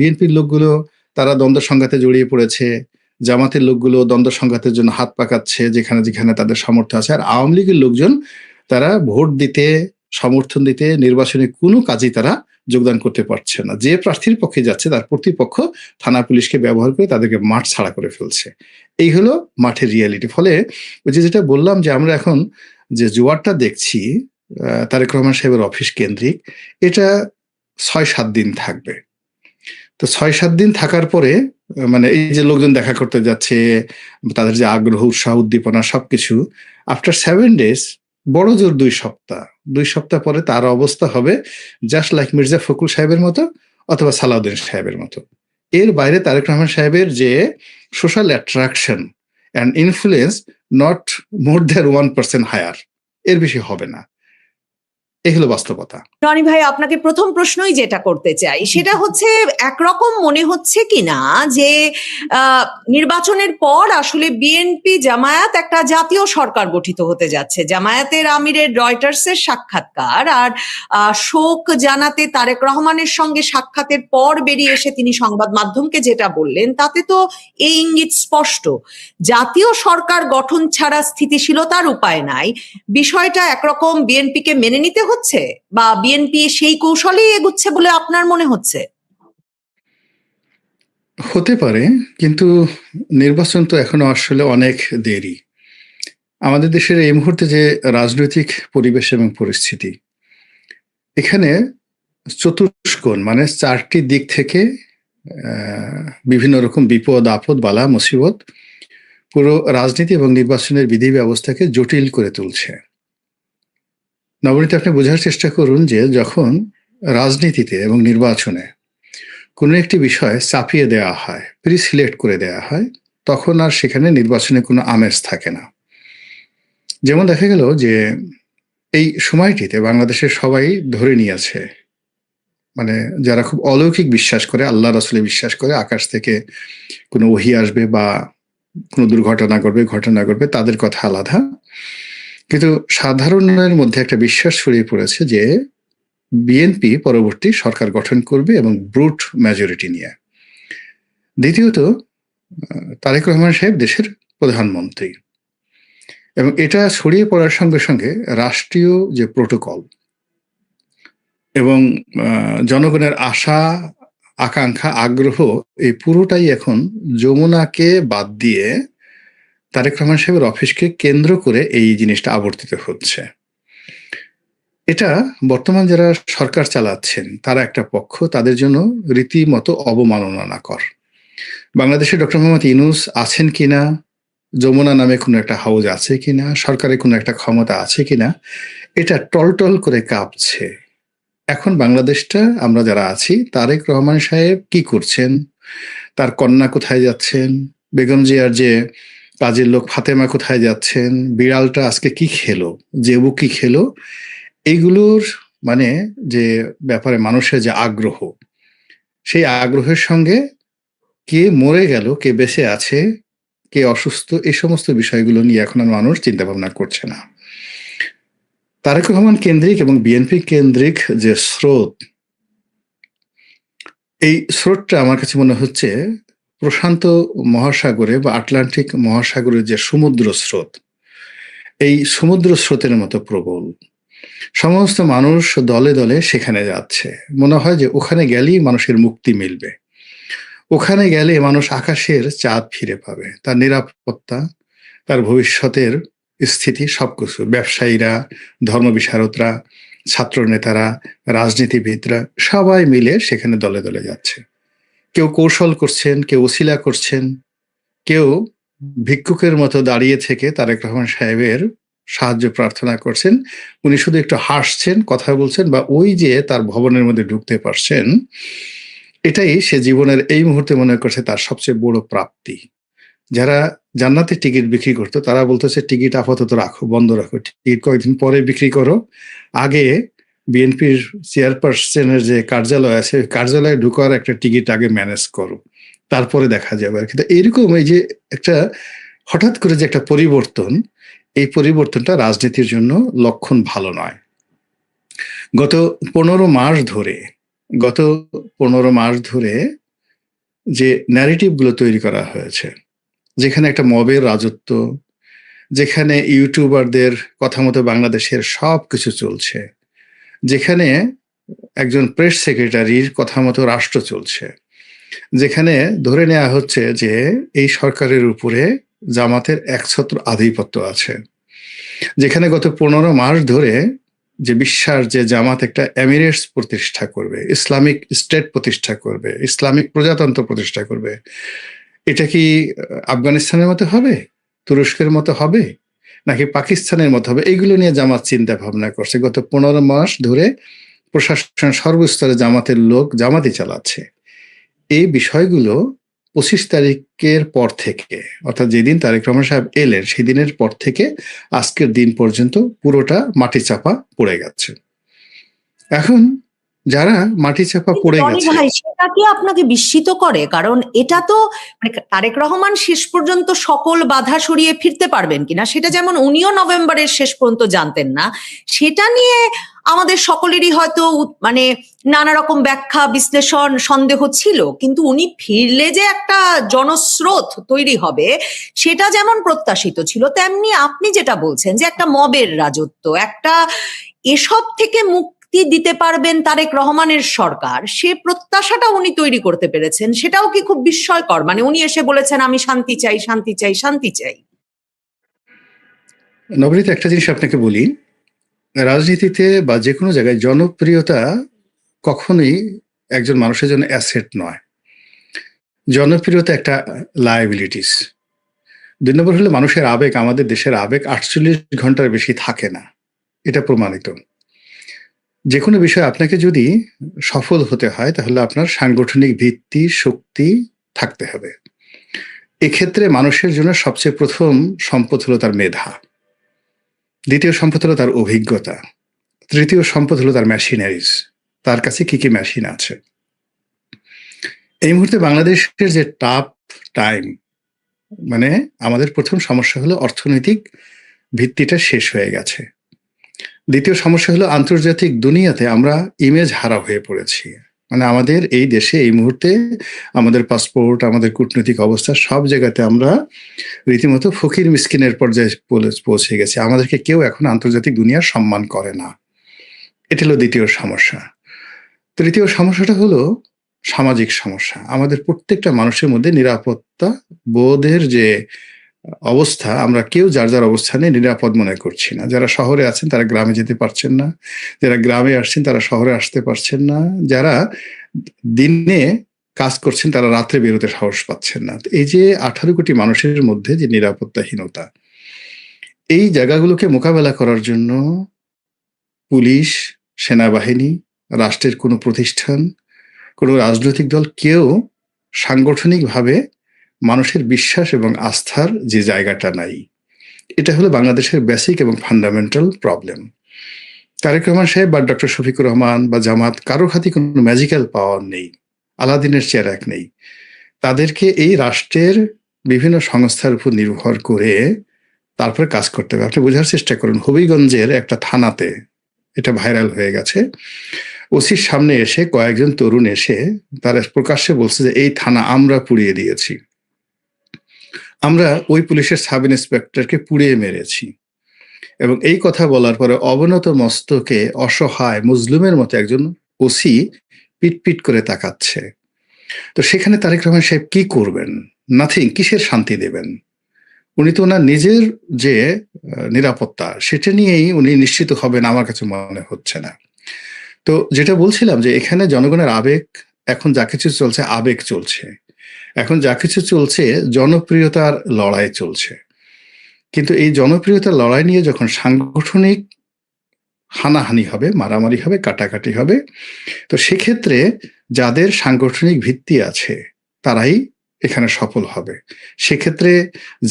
বিএনপির লোকগুলো তারা দ্বন্দ্ব সংঘাতে জড়িয়ে পড়েছে, জামাতের লোকগুলো দ্বন্দ্ব সংঘাতের জন্য হাত পাকাচ্ছে যেখানে যেখানে তাদের সামর্থ্য আছে, আর আওয়ামী লীগের লোকজন তারা ভোট দিতে, সমর্থন দিতে, নির্বাচনে কোনো কাজেই তারা যোগদান করতে পারছে না। যে প্রার্থীর পক্ষে যাচ্ছে তার প্রতিপক্ষ থানা পুলিশকে ব্যবহার করে তাদেরকে মাঠ ছাড়া করে ফেলছে। এই হলো মাঠের রিয়ালিটি। ফলে ওই যে যেটা বললাম যে আমরা এখন যে জোয়ারটা দেখছি তারেক রহমান সাহেবের অফিস কেন্দ্রিক, এটা ৬-৭ দিন থাকবে। তো ৬-৭ দিন থাকার পরে মানে এই যে লোকজন দেখা করতে যাচ্ছে, তাদের যে আগ্রহ, উৎসাহ, উদ্দীপনা সবকিছু, আফটার 7 days, বড় জোর ২ সপ্তাহ পরে তার অবস্থা হবে জাস্ট লাইক মির্জা ফখরুল সাহেবের মতো অথবা সালাউদ্দিন সাহেবের মতো। এর বাইরে তারেক রহমান সাহেবের যে social attraction and influence not more than 1% higher, এর বেশি হবে না। এই হলো বাস্তবতা। রনি ভাই, আপনাকে প্রথম প্রশ্নই যেটা করতে চাই সেটা হচ্ছে, একরকম মনে হচ্ছে কিনা যে নির্বাচনের পর আসলে বিএনপি জামায়াত একটা জাতীয় সরকার গঠিত হতে যাচ্ছে। জামায়াতের আমিরের রয়টার্সের সাক্ষাৎকার আর শোক জানাতে তারেক রহমানের সঙ্গে সাক্ষাতের পর বেরিয়ে এসে তিনি সংবাদ মাধ্যমকে যেটা বললেন, তাতে তো এই ইঙ্গিত স্পষ্ট, জাতীয় সরকার গঠন ছাড়া স্থিতিশীলতার উপায় নাই। বিষয়টা একরকম বিএনপিকে মেনে নিতে হচ্ছে, বা বিএনপি সেই কৌশলেই এগুচ্ছে বলে আপনার মনে হচ্ছে? হতে পারে, কিন্তু নির্বাচন তো এখনো আসলে অনেক দেরি। আমাদের দেশের এই মুহূর্তে যে রাজনৈতিক পরিবেশ এবং পরিস্থিতি, এখানে চতুষ্কোণ মানে 4টি দিক থেকে বিভিন্ন রকম বিপদ, আপদ, বালা, মুসিবত পুরো রাজনীতি এবং নির্বাচনের বিধি ব্যবস্থাকে জটিল করে তুলছে। নবনীত, আপনি বোঝার চেষ্টা করুন যে যখন রাজনীতিতে এবং নির্বাচনে কোনো একটি বিষয় চাপিয়ে দেওয়া হয়, প্রি সিলেক্ট করে দেওয়া হয়, তখন আর সেখানে নির্বাচনে কোনো আমেজ থাকে না। যেমন দেখা গেল যে এই সময়টিতে বাংলাদেশের সবাই ধরে নিয়েছে, মানে যারা খুব অলৌকিক বিশ্বাস করে, আল্লাহ রাসূলে বিশ্বাস করে, আকাশ থেকে কোনো ওহী আসবে বা কোনো দুর্ঘটনা ঘটবে, তাদের কথা আলাদা। কিন্তু সাধারণের মধ্যে একটা বিশ্বাস ছড়িয়ে পড়েছে যে বিএনপি পরবর্তী সরকার গঠন করবে এবং ব্রুট মেজরিটি নিয়ে। দ্বিতীয়ত, তারেক রহমান সাহেব দেশের প্রধানমন্ত্রী, এবং এটা ছড়িয়ে পড়ার সঙ্গে সঙ্গে রাষ্ট্রীয় যে প্রোটোকল এবং জনগণের আশা, আকাঙ্ক্ষা, আগ্রহ, এই পুরোটাই এখন যমুনাকে বাদ দিয়ে তারেক রহমান সাহেবের অফিসকে কেন্দ্র করে এই জিনিসটা আবর্তিত হচ্ছে। এটা বর্তমান যারা সরকার চালাচ্ছেন তারা একটা পক্ষ, তাদের জন্য রীতিমতো অবমাননাকর। বাংলাদেশে ডক্টর মোহাম্মদ ইউনূস আছেন কিনা, যমুনা নামে কোনো একটা হাউজ আছে কিনা, সরকারের কোনো একটা ক্ষমতা আছে কিনা, এটা টলটল করে কাঁপছে। এখন বাংলাদেশটা আমরা যারা আছি, তারেক রহমান সাহেব কি করছেন, তার কন্যা কোথায় যাচ্ছেন, বেগম জিয়ার যে কাজের লোক ফাতেমা কোথায় যাচ্ছেন, বিড়ালটা আজকে কি খেলো, জেবু কি খেলো, এইগুলোর মানে যে ব্যাপারে মানুষের যে আগ্রহ, সেই আগ্রহের সঙ্গে কে মরে গেল, কে বেঁচে আছে, কে অসুস্থ, এই সমস্ত বিষয়গুলো নিয়ে এখন আর মানুষ চিন্তা ভাবনা করছে না। তারেক রহমান কেন্দ্রিক এবং বিএনপি কেন্দ্রিক যে স্রোত, এই স্রোতটা আমার কাছে মনে হচ্ছে প্রশান্ত মহাসাগরে বা আটলান্টিক মহাসাগরের যে সমুদ্র স্রোত, এই সমুদ্র স্রোতের মতো প্রবল। সমস্ত মানুষ দলে দলে সেখানে যাচ্ছে, মনে হয় যে ওখানে গেলেই মানুষের মুক্তি মিলবে, ওখানে গেলে মানুষ আকাশের চাঁদ ফিরে পাবে, তার নিরাপত্তা, তার ভবিষ্যতের স্থিতি, সবকিছু। ব্যবসায়ীরা, ধর্ম বিশারদরা, ছাত্র নেতারা, রাজনীতিবিদরা সবাই মিলে সেখানে দলে দলে যাচ্ছে। কেউ কৌশল করছেন, কেউ ওসিলা করছেন, কেউ ভিক্ষুকের মতো দাঁড়িয়ে থেকে তারেক রহমান সাহেবের সাহায্য প্রার্থনা করছেন। উনি শুধু একটু হাসছেন, কথা বলছেন, বা ওই যে তার ভবনের মধ্যে ঢুকতে পারছেন, এটাই সে জীবনের এই মুহূর্তে মনে করছে তার সবচেয়ে বড় প্রাপ্তি। যারা জান্নাতের টিকিট বিক্রি করতো তারা বলতেছে টিকিট আপাতত রাখো, বন্ধ রাখো, টিকিট কয়েকদিন পরে বিক্রি করো, আগে বিএনপির চেয়ারপারসনের যে কার্যালয় আছে ওই কার্যালয়ে ঢুকার একটা টিকিট আগে ম্যানেজ করো, তারপরে দেখা যাবে। আর কিন্তু এরকম এই যে একটা হঠাৎ করে যে একটা পরিবর্তন, এই পরিবর্তনটা রাজনীতির জন্য লক্ষণ ভালো নয়। গত 15 মাস ধরে যে ন্যারেটিভগুলো তৈরি করা হয়েছে, যেখানে একটা মবের রাজত্ব, যেখানে ইউটিউবারদের কথা মতো বাংলাদেশের সবকিছু চলছে, যেখানে একজন প্রেস সেক্রেটারির কথা মতো রাষ্ট্র চলছে, যেখানে ধরে নেওয়া হচ্ছে যে এই সরকারের উপরে জামাতের একছত্র আধিপত্য আছে, যেখানে গত 15 মাস ধরে যে বিশ্বাস যে জামাত একটা এমিরেটস প্রতিষ্ঠা করবে, ইসলামিক স্টেট প্রতিষ্ঠা করবে, ইসলামিক প্রজাতন্ত্র প্রতিষ্ঠা করবে, এটা কি আফগানিস্তানের মতো হবে, তুরস্কের মতো হবে, নাকি পাকিস্তানের মতো হবে? এইগুলো নিয়ে জামাত চিন্তা ভাবনা করছে। গত 15 মাস ধরে প্রশাসন সর্বস্তরে জামাতের লোক জামাতই চালাচ্ছে। এই বিষয়গুলো 25 তারিখের পর থেকে, অর্থাৎ যেদিন তারেক রহমান সাহেব এলেন সেদিনের পর থেকে আজকের দিন পর্যন্ত পুরোটা মাটি চাপা পড়ে গেছে। এখন যারা মাটি চাপা পড়ে রনি গেছে, ভাই, সেটা কি আপনাকে বিস্মিত করে? কারণ এটা তো মানে তারেক রহমান শেষ পর্যন্ত সকল বাধা সরিয়ে ফিরতে পারবেন কিনা সেটা যেমন উনিও নভেম্বরের শেষ পর্যন্ত জানতেন না, সেটা নিয়ে আমাদের সকলেরই হয়তো মানে নানা রকম ব্যাখ্যা বিশ্লেষণ সন্দেহ ছিল, কিন্তু উনি ফিরলে যে একটা জনস্রোত তৈরি হবে সেটা যেমন প্রত্যাশিত ছিল, তেমনি আপনি যেটা বলছেন যে একটা মবের রাজত্ব, একটা এসব থেকে মুক্তি দিতে পারবেন তারেক রহমানের সরকার, সে প্রত্যাশাটা উনি তৈরি করতে পেরেছেন। সেটাও কি খুব বিস্ময়কর? মানে উনি এসে বলেছেন আমি শান্তি চাই, শান্তি চাই, শান্তি চাই। নবনীত, একটা জিনিস আপনাকে বলি, রাজনীতিতে বা যে কোনো জায়গায় জনপ্রিয়তা কখনোই একজন মানুষের জন্য অ্যাসেট নয়। জনপ্রিয়তা একটা লায়াবিলিটিস। 2 নম্বর হলো মানুষের আবেগ, আমাদের দেশের আবেগ 48 ঘন্টার বেশি থাকে না, এটা প্রমাণিত। যে কোনো বিষয়ে আপনাকে যদি সফল হতে হয় তাহলে আপনার সাংগঠনিক ভিত্তি, শক্তি থাকতে হবে। এক্ষেত্রে মানুষের জন্য সবচেয়ে প্রথম সম্পদ হলো তার মেধা, দ্বিতীয় সম্পদ হলো তার অভিজ্ঞতা, তৃতীয় সম্পদ হলো তার মেশিনারিজ, তার কাছে কি কি মেশিন আছে। এই মুহূর্তে বাংলাদেশের যে টাফ টাইম, মানে আমাদের প্রথম সমস্যা হলো অর্থনৈতিক ভিত্তিটা শেষ হয়ে গেছে। দ্বিতীয় সমস্যা হলো আন্তর্জাতিক দুনিয়াতে আমরা ইমেজ হারা হয়ে পড়েছি। মানে আমাদের এই দেশে এই মুহূর্তে আমাদের পাসপোর্ট, আমাদের কূটনৈতিক অবস্থা সব জায়গাতে আমরা রীতিমতো ফকির মিসকিনের পর্যায়ে পৌঁছে গেছি। আমাদেরকে কেউ এখন আন্তর্জাতিক দুনিয়ার সম্মান করে না। এটা হলো দ্বিতীয় সমস্যা। তৃতীয় সমস্যাটা হলো সামাজিক সমস্যা। আমাদের প্রত্যেকটা মানুষের মধ্যে নিরাপত্তা বোধের যে অবস্থা, আমরা কেউ যার যার অবস্থানে নিরাপদ মনে করছি না। যারা শহরে আছেন তারা গ্রামে যেতে পারছেন না, যারা গ্রামে আসছেন তারা শহরে আসতে পারছেন না, যারা দিনে কাজ করছেন তারা রাত্রে বেরোতে সাহস পাচ্ছেন না। এই যে 18 কোটি মানুষের মধ্যে যে নিরাপত্তাহীনতা, এই জায়গাগুলোকে মোকাবেলা করার জন্য পুলিশ, সেনাবাহিনী, রাষ্ট্রের কোনো প্রতিষ্ঠান, কোনো রাজনৈতিক দল কেউ সাংগঠনিকভাবে মানুষের বিশ্বাস এবং আস্থার যে জায়গাটা নাই, এটা হলো বাংলাদেশের বেসিক এবং ফান্ডামেন্টাল প্রবলেম। তারেক রহমান সাহেব বা ডক্টর শফিকুর রহমান বা জামাত কারোর হাতে কোনো ম্যাজিক্যাল পাওয়ার নেই, আলাদিনের চেরাক নেই। তাদেরকে এই রাষ্ট্রের বিভিন্ন সংস্থার উপর নির্ভর করে তারপরে কাজ করতে হবে। আপনি বোঝার চেষ্টা করুন, হবিগঞ্জের একটা থানাতে এটা ভাইরাল হয়ে গেছে, ওসির সামনে এসে কয়েকজন তরুণ এসে তারা প্রকাশ্যে বলছে যে এই থানা আমরা পুড়িয়ে দিয়েছি, আমরা ওই পুলিশের সাব ইন্সপেক্টরকে পুড়িয়ে মেরেছি। এবং এই কথা বলার পরে অবনত মস্তকে অসহায় মজলুমের মতো একজন ওসি পিট করে তাকাচ্ছে। তো সেখানে তারেক রহমান সাহেব কি করবেন? নাথিং। কিসের শান্তি দেবেন? উনি তো ওনার নিজের যে নিরাপত্তা সেটা নিয়েই উনি নিশ্চিত হবেন আমার কাছে মনে হচ্ছে না। তো যেটা বলছিলাম যে এখানে জনগণের আবেগ, এখন যা কিছু চলছে আবেগ চলছে, এখন যা কিছু চলছে জনপ্রিয়তার লড়াই চলছে। কিন্তু এই জনপ্রিয়তার লড়াই নিয়ে যখন সাংগঠনিক হানাহানি হবে, মারামারি হবে, কাটাকাটি হবে, তো সেক্ষেত্রে যাদের সাংগঠনিক ভিত্তি আছে তারাই এখানে সফল হবে। সেক্ষেত্রে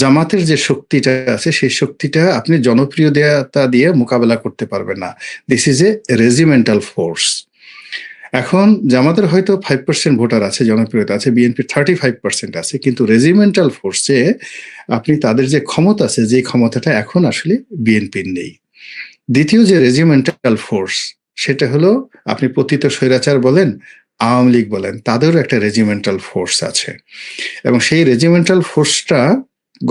জামাতের যে শক্তিটা আছে সেই শক্তিটা আপনি জনপ্রিয়তা দিয়ে মোকাবেলা করতে পারবেন না। This is a regimental force. এখন জামাতের হয়তো 5% ভোটার আছে, জনপ্রিয়তা আছে, বিএনপির 35% আছে, কিন্তু রেজিমেন্টাল ফোর্সে আপনি তাদের যে ক্ষমতা আছে, যে ক্ষমতাটা এখন আসলে বিএনপির নেই। দ্বিতীয় যে রেজিমেন্টাল ফোর্স, সেটা হলো আপনি পতিত স্বৈরাচার বলেন, আওয়ামী লীগ বলেন, তাদেরও একটা রেজিমেন্টাল ফোর্স আছে, এবং সেই রেজিমেন্টাল ফোর্সটা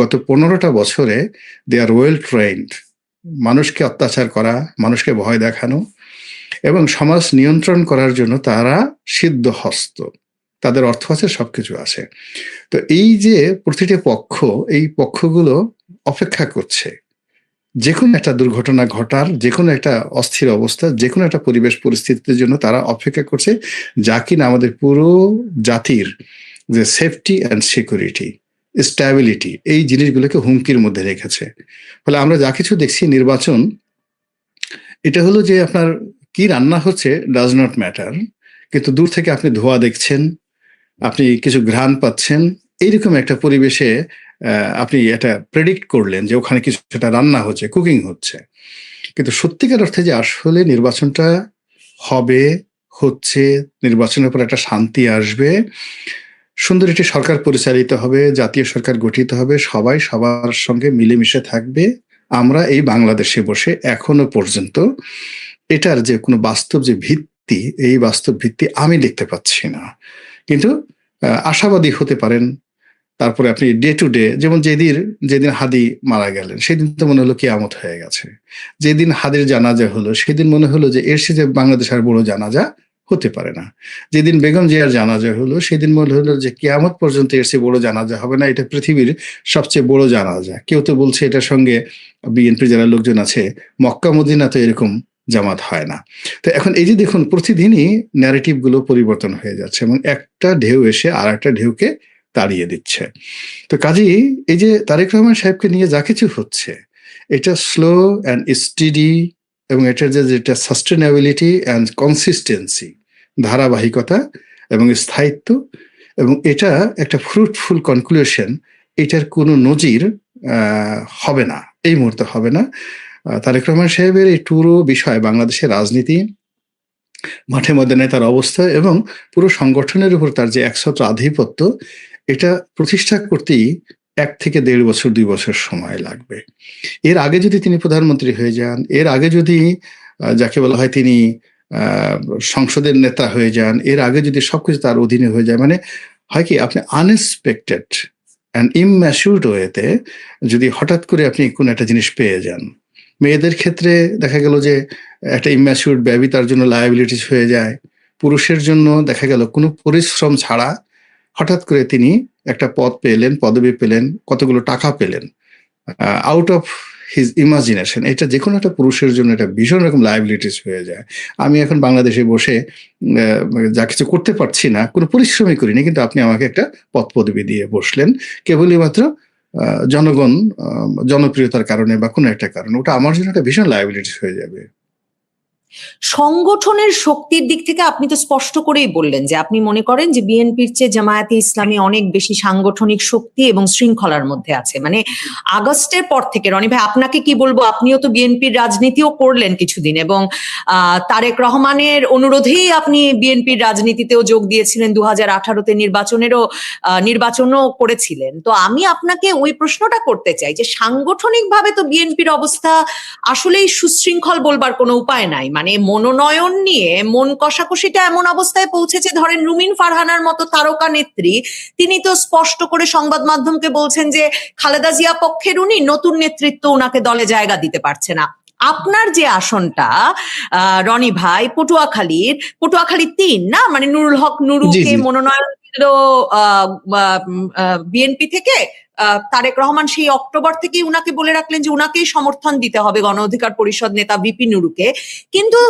গত 15টা বছরে দে আর ওয়েল ট্রেন্ড মানুষকে অত্যাচার করা, মানুষকে ভয় দেখানো এবং সমাজ নিয়ন্ত্রণ করার জন্য তারা সিদ্ধহস্ত, তাদের অর্থ আছে, সবকিছু আছে। তো এই যে প্রতিটি পক্ষ, এই পক্ষগুলো অপেক্ষা করছে যে কোনো একটা দুর্ঘটনা ঘটার, যে কোনো একটা অস্থির অবস্থা, যে কোনো একটা পরিবেশ পরিস্থিতির জন্য তারা অপেক্ষা করছে, যা কিনা আমাদের পুরো জাতির যে সেফটি অ্যান্ড সিকিউরিটি, স্ট্যাবিলিটি, এই জিনিসগুলোকে হুমকির মধ্যে রেখেছে। ফলে আমরা যা কিছু দেখছি নির্বাচন, এটা হলো যে আপনার কি রান্না হচ্ছে ডাজ নট ম্যাটার, কিন্তু দূর থেকে আপনি ধোঁয়া দেখছেন, আপনি কিছু ঘ্রাণ পাচ্ছেন, এইরকম একটা পরিবেশে আপনি এটা প্রেডিক্ট করলেন যে ওখানে কিছু একটা রান্না হচ্ছে, কুকিং হচ্ছে। কিন্তু সত্যিকার অর্থে যে আসলে নির্বাচনটা হবে, হচ্ছে, নির্বাচনের পর একটা শান্তি আসবে, সুন্দর একটি সরকার পরিচালিত হবে, জাতীয় সরকার গঠিত হবে, সবাই সবার সঙ্গে মিলেমিশে থাকবে, আমরা এই বাংলাদেশে বসে এখনো পর্যন্ত এটার যে কোনো বাস্তব যে ভিত্তি, এই বাস্তব ভিত্তি আমি দেখতে পাচ্ছি না। কিন্তু আশাবাদী হতে পারেন। তারপরে আপনি ডে টু ডে, যেমন যেদিন হাদি মারা গেলেন সেদিন তো মনে হলো কিয়ামত হয়ে গেছে, যেদিন হাদির জানাজা হলো সেদিন মনে হলো যে এর সাথে বাংলাদেশ আর বড় জানাজা হতে পারে না, যেদিন বেগম জিয়ার জানাজা হলো সেদিন মনে হলো যে কিয়ামত পর্যন্ত এর চেয়ে বড় জানাজা হবে না, এটা পৃথিবীর সবচেয়ে বড় জানাজা। কেউ তো বলছে এটার সঙ্গে বিএনপি যারা লোকজন আছে, মক্কা মদিনা তো এরকম জামাত হয় না। তো এখন এই যে দেখুন প্রতিদিনই ন্যারেটিভ গুলো পরিবর্তন হয়ে যাচ্ছে এবং একটা ঢেউ এসে আর একটা ঢেউকে তাড়িয়ে দিচ্ছে। তো কাজেই এই যে তারেক রহমান সাহেবকে নিয়ে যা কিছু হচ্ছে, এটা স্লো অ্যান্ড স্টেডি, এবং এটার যেটা সাস্টেনেবিলিটি অ্যান্ড কনসিস্টেন্সি, ধারাবাহিকতা এবং স্থায়িত্ব, এবং এটা একটা ফ্রুটফুল কনক্লুশন, এটার কোনো নজির হবে না, এই মুহূর্তে হবে না। তারেক রহমান সাহেবের এই পুরো বিষয়, বাংলাদেশের রাজনীতি, মাঠে ময়দানে তার অবস্থা এবং পুরো সংগঠনের উপর তার যে একছত্র আধিপত্য, এটা প্রতিষ্ঠা করতেই 1 থেকে 1.5 বছর 2 বছর সময় লাগবে। এর আগে যদি তিনি প্রধানমন্ত্রী হয়ে যান, এর আগে যদি যাকে বলা হয় তিনি সংসদের নেতা হয়ে যান, এর আগে যদি সবকিছু তার অধীনে হয়ে যায়, মানে হয় কি আপনি আনএক্সপেক্টেড অ্যান্ড ইম্যাচিউরড ওয়েতে যদি হঠাৎ করে আপনি কোনো একটা জিনিস পেয়ে যান, মেয়েদের ক্ষেত্রে দেখা গেল যে একটা ইম্যাচিউরড বেবি তার জন্য লায়াবিলিটিস হয়ে যায়, পুরুষের জন্য দেখা গেল কোনো পরিশ্রম ছাড়া হঠাৎ করে তিনি একটা পদ পেলেন, পদবি পেলেন, কতগুলো টাকা পেলেন, আউট অফ হিজ ইমাজিনেশন, এটা যে কোনো একটা পুরুষের জন্য এটা ভীষণ রকম লায়াবিলিটিস হয়ে যায়। আমি এখন বাংলাদেশে বসে যা কিছু করতে পারছি না, কোনো পরিশ্রমই করিনি, কিন্তু আপনি আমাকে একটা পদ পদবি দিয়ে বসলেন কেবলই মাত্র জনগণ জনপ্রিয়তার কারণে বা কোনো একটা কারণে, ওটা আমার জন্য একটা ভীষণ লায়াবিলিটিস হয়ে যাবে। সংগঠনের শক্তির দিক থেকে আপনি তো স্পষ্ট করেই বললেন যে আপনি মনে করেন যে বিএনপির চেয়ে জামায়াতে ইসলামী অনেক বেশি সাংগঠনিক শক্তি এবং শৃঙ্খলার মধ্যে আছে। মানে আগস্টের পর থেকে, রনি ভাই আপনাকে কি বলবো, আপনিও তো বিএনপির রাজনীতিও করলেন কিছুদিন এবং তারেক রহমানের অনুরোধেই আপনি বিএনপির রাজনীতিতেও যোগ দিয়েছিলেন, 2018-তে নির্বাচনও করেছিলেন। তো আমি আপনাকে ওই প্রশ্নটা করতে চাই যে সাংগঠনিকভাবে তো বিএনপির অবস্থা আসলেই সুশৃঙ্খল বলবার কোনো উপায় নাই। মানে মনোনয়ন নিয়ে মন কষাকষিটা এমন অবস্থায় পৌঁছেছে, ধরেন রুমিন ফারহানার মতো তারকা নেত্রী, তিনি তো স্পষ্ট করে সংবাদ মাধ্যমকে বলছেন যে খালেদা জিয়া পক্ষের উনি, নতুন নেতৃত্ব উনাকে দলে জায়গা দিতে পারছে না। আপনার যে আসনটা রনি ভাই, পটুয়াখালী 3 না, মানে নুরুল হক নুরুকে মনোনয়ন দিল বিএনপি থেকে, তারেক রহমান সেই অক্টোবর থেকেই উনাকে বলে রাখলেন যে উনাকেই সমর্থন দিতে হবে গণ অধিকার পরিষদ নেতা ভিপি নুরুকে। কিন্তু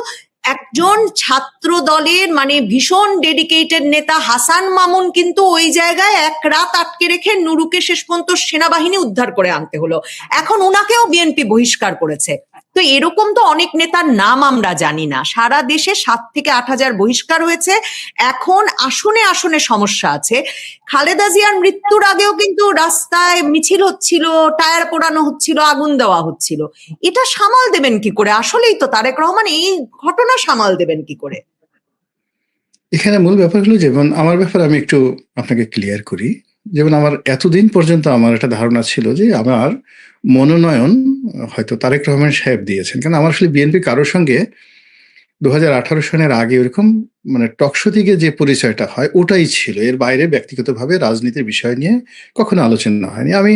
একজন ছাত্র দলের মানে ভীষণ ডেডিকেটেড নেতা হাসান মামুন কিন্তু ওই জায়গায় এক রাত আটকে রেখে নুরুকে শেষ পর্যন্ত সেনাবাহিনী উদ্ধার করে আনতে হলো। এখন উনাকেও বিএনপি বহিষ্কার করেছে। তো এরকম তো অনেক নেতার নাম আমরা জানি না। সারা দেশে 7 থেকে 8 হাজার বহিষ্কার হয়েছে। এখন আসনে আসনে সমস্যা আছে। খালেদা জিয়ার মৃত্যুর আগেও কিন্তু রাস্তায় মিছিল হচ্ছিল, টায়ার পোড়ানো হচ্ছিল, আগুন দেওয়া হচ্ছিল। এটা সামাল দেবেন কি করে? আসলেই তো তারেক রহমান এই ঘটনা সামাল দেবেন কি করে? এখানে মূল ব্যাপার হলো, যেমন আমার ব্যাপারে আমি একটু আপনাকে ক্লিয়ার করি। যেমন আমার এতদিন পর্যন্ত আমার একটা ধারণা ছিল যে আমার মনোনয়ন হয়তো তারেক রহমান সাহেব দিয়েছেন, কারণ আমার আসলে বিএনপি কারোর সঙ্গে 2018 সনের আগে ওরকম মানে টকশো থেকে যে পরিচয়টা হয় ওটাই ছিল। এর বাইরে ব্যক্তিগতভাবে রাজনীতির বিষয় নিয়ে কখনো আলোচনা হয়নি। আমি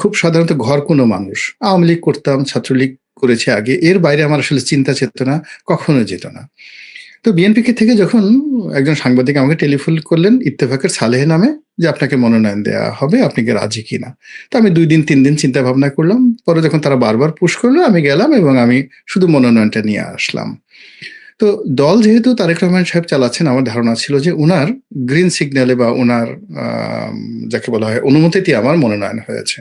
খুব সাধারণত ঘর কোনো মানুষ। আওয়ামী লীগ করতাম, ছাত্রলীগ করেছি আগে। এর বাইরে আমার আসলে চিন্তা চেতনা কখনো যেত না। তো বিএনপি থেকে যখন একজন সাংবাদিক আমাকে টেলিফোন করলেন ইত্তেফাকের সালেহ নামে, যে আপনাকে মনোনয়ন দেওয়া হবে, আপনি কি রাজি কিনা? তো আমি 2 দিন 3 দিন চিন্তা ভাবনা করলাম। পরে যখন তারা বারবার পুশ করলো আমি গেলাম এবং আমি শুধু মনোনয়নটা নিয়ে আসলাম। তো দল যেহেতু তারেক রহমান সাহেব চালাচ্ছেন, আমার ধারণা ছিল যে উনার গ্রিন সিগন্যালে বা উনার যাকে বলা হয় অনুমতিতে আমার মনোনয়ন হয়েছে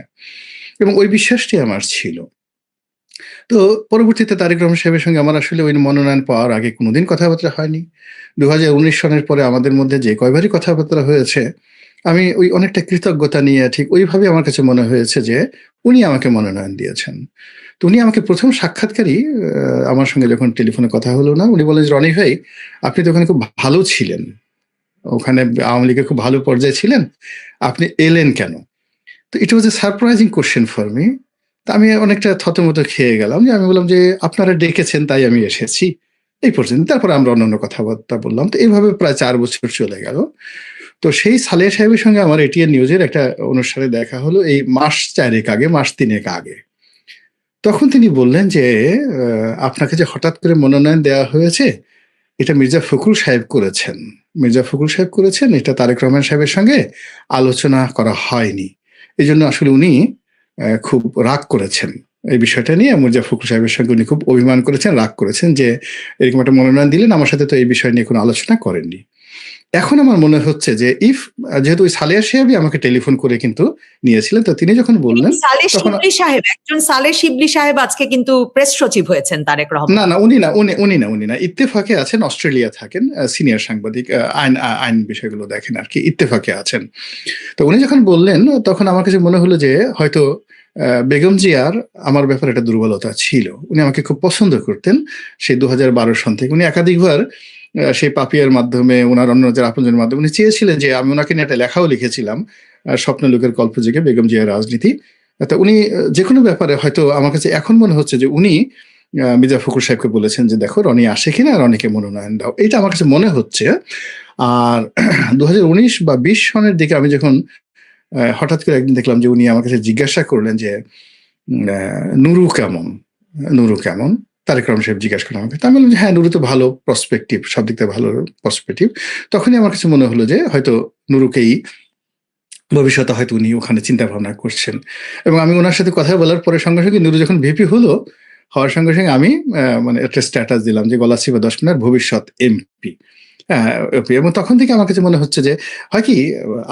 এবং ওই বিশ্বাসটি আমার ছিল। তো পরবর্তীতে তারেক রহমান সাহেবের সঙ্গে আমার আসলে ওই মনোনয়ন পাওয়ার আগে কোনোদিন কথাবার্তা হয়নি। 2019 সনের পরে আমাদের মধ্যে যে কয়বারই কথাবার্তা হয়েছে, আমি ওই অনেকটা কৃতজ্ঞতা নিয়ে ঠিক ওইভাবে আমার কাছে মনে হয়েছে যে উনি আমাকে মনোনয়ন দিয়েছেন। তো উনি আমাকে প্রথম সাক্ষাৎকারই আমার সঙ্গে যখন টেলিফোনে কথা হলো না, উনি বললেন যে, "রনি ভাই, আপনি তো ওখানে খুব ভালো ছিলেন। ওখানে আওয়ামী লীগের খুব ভালো পর্যায়ে ছিলেন। আপনি এলেন কেন?" তো ইট ওয়াজ এ সারপ্রাইজিং কোয়েশ্চেন ফর মি। তা আমি অনেকটা থতমত খেয়ে গেলাম, যে আমি বললাম যে, "আপনারা ডেকেছেন তাই আমি এসেছি।" এই পর্যন্ত। তারপরে আমরা অন্যান্য কথাবার্তা বললাম। তো এভাবে প্রায় 4 বছর চলে গেল। তো সেই সালেহ সাহেবের সঙ্গে আমার এটিএন নিউজের একটা অনুষ্ঠানে দেখা হলো এই মাস 4 আগে, মাস 3 আগে। তখন তিনি বললেন যে, "আপনাকে যে হঠাৎ করে মনোনয়ন দেওয়া হয়েছে, এটা মির্জা ফখরুল সাহেব করেছেন। মির্জা ফখরুল সাহেব করেছেন, এটা তারেক রহমান সাহেবের সঙ্গে আলোচনা করা হয়নি। এজন্য আসলে উনি খুব রাগ করেছেন। এই বিষয়টা নিয়ে মির্জা ফখরুল সাহেবের সঙ্গে উনি খুব অভিমান করেছেন, রাগ করেছেন যে এরকম একটা মনোনয়ন দিলেন, আমার সাথে তো এই বিষয় নিয়ে কোনো আলোচনা করেননি।" এখন আমার মনে হচ্ছে যে যেহেতু ওই সালেহ সাহেবই আমাকে টেলিফোন করে কিন্তু নিয়েছিলেন, তো তিনি যখন বললেন সালেহ তখন শিবলি সাহেব, একজন সালেহ শিবলি সাহেব আজকে কিন্তু প্রেস সচিব হয়েছেন তারেক রহমান। না, উনি না। ইত্তেফাকে আছেন, অস্ট্রেলিয়া থাকেন, সিনিয়র সাংবাদিক, আইন বিষয়গুলো দেখেন আরকি, ইত্তেফাকে আছেন। তো উনি যখন বললেন তখন আমার কাছে মনে হলো যে হয়তো বেগম জিয়ার আমার ব্যাপারে একটা দুর্বলতা ছিল। উনি আমাকে খুব পছন্দ করতেন সেই 2012 সন থেকে। উনি একাধিকবার সেই পাপিয়ার মাধ্যমে, উনার অন্য যারা আপনজনের মাধ্যমে উনি চেয়েছিলেন যে আমি উনাকে নিয়ে একটা লেখাও লিখেছিলাম, স্বপ্নলোকের কল্পযুগে বেগম জিয়ার রাজনীতি। তো উনি যেকোনো ব্যাপারে হয়তো আমার কাছে এখন মনে হচ্ছে যে উনি মির্জা ফখরুল সাহেবকে বলেছেন যে, "দেখো রনি আসে কিনা, রনিকে মনোনয়ন দাও।" এইটা আমার কাছে মনে হচ্ছে। আর 2019 বা 20 সনের দিকে আমি যখন হঠাৎ করে একদিন দেখলাম যে উনি আমার কাছে জিজ্ঞাসা করলেন যে, "নুরু কেমন? নুরু কেমন?" তারেক রহমান সাহেব জিজ্ঞাসা করলেন আমাকে। তো আমি বললাম যে, "হ্যাঁ, নুরু তো ভালো প্রসপেক্টিভ, সব দিক থেকে ভালো প্রসপেক্টিভ।" তখনই আমার কাছে মনে হলো যে হয়তো নুরুকেই ভবিষ্যতে হয়তো উনি ওখানে চিন্তা ভাবনা করছেন। এবং আমি উনার সাথে কথা বলার পরে সঙ্গে, সঙ্গে নুরু যখন ভিপি হওয়ার সঙ্গে, সঙ্গে আমি মানে একটা স্ট্যাটাস দিলাম যে, "গলাচিপা 10 মিনার ভবিষ্যৎ এমপি।" এবং তখন থেকে আমার কাছে মনে হচ্ছে যে হয় কি,